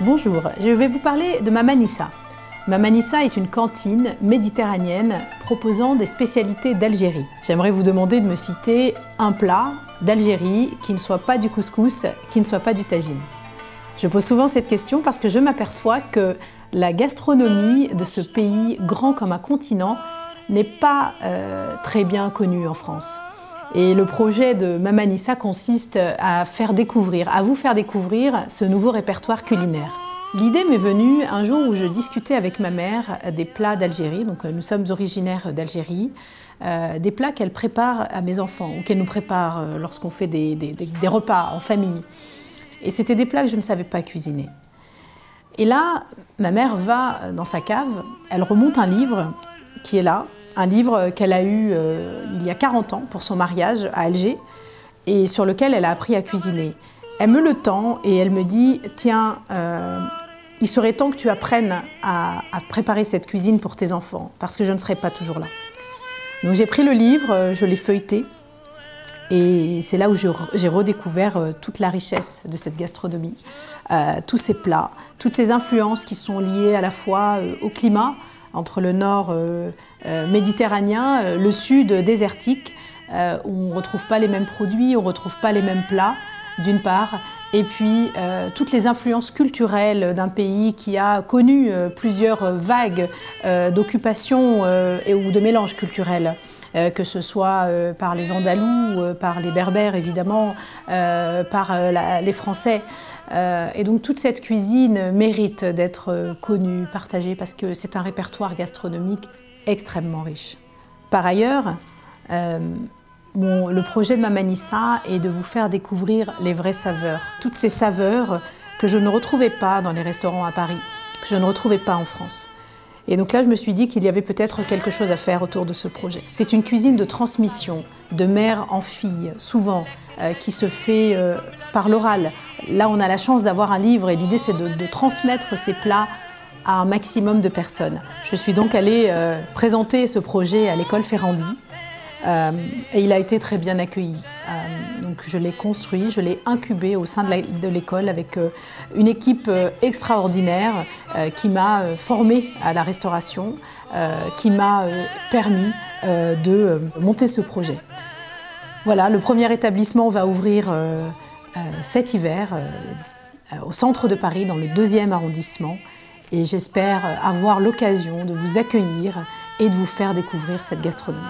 Bonjour, je vais vous parler de Mama Nissa. Mama Nissa est une cantine méditerranéenne proposant des spécialités d'Algérie. J'aimerais vous demander de me citer un plat d'Algérie qui ne soit pas du couscous, qui ne soit pas du tagine. Je pose souvent cette question parce que je m'aperçois que la gastronomie de ce pays, grand comme un continent, n'est pas très bien connue en France. Et le projet de Mama Nissa consiste à vous faire découvrir ce nouveau répertoire culinaire. L'idée m'est venue un jour où je discutais avec ma mère des plats d'Algérie, donc nous sommes originaires d'Algérie, des plats qu'elle prépare à mes enfants ou qu'elle nous prépare lorsqu'on fait des repas en famille. Et c'était des plats que je ne savais pas cuisiner. Et là, ma mère va dans sa cave, elle remonte un livre qui est là, un livre qu'elle a eu il y a 40 ans pour son mariage à Alger et sur lequel elle a appris à cuisiner. Elle me le tend et elle me dit « Tiens, il serait temps que tu apprennes à préparer cette cuisine pour tes enfants parce que je ne serai pas toujours là. » Donc j'ai pris le livre, je l'ai feuilleté et c'est là où j'ai redécouvert toute la richesse de cette gastronomie, tous ces plats, toutes ces influences qui sont liées à la fois au climat, entre le nord méditerranéen, le sud désertique, où on ne retrouve pas les mêmes produits, on ne retrouve pas les mêmes plats, d'une part, et puis toutes les influences culturelles d'un pays qui a connu plusieurs vagues d'occupation ou de mélange culturel, que ce soit par les Andalous, par les Berbères évidemment, par les Français. Et donc toute cette cuisine mérite d'être connue, partagée, parce que c'est un répertoire gastronomique extrêmement riche. Par ailleurs, le projet de Mama Nissa est de vous faire découvrir les vraies saveurs. Toutes ces saveurs que je ne retrouvais pas dans les restaurants à Paris, que je ne retrouvais pas en France. Et donc là, je me suis dit qu'il y avait peut-être quelque chose à faire autour de ce projet. C'est une cuisine de transmission, de mère en fille, souvent, qui se fait par l'oral. Là, on a la chance d'avoir un livre et l'idée, c'est de transmettre ces plats à un maximum de personnes. Je suis donc allée présenter ce projet à l'école Ferrandi et il a été très bien accueilli. Donc je l'ai construit, je l'ai incubé au sein de l'école avec une équipe extraordinaire qui m'a formée à la restauration, qui m'a permis de monter ce projet. Voilà, le premier établissement va ouvrir cet hiver au centre de Paris, dans le 2e arrondissement. Et j'espère avoir l'occasion de vous accueillir et de vous faire découvrir cette gastronomie.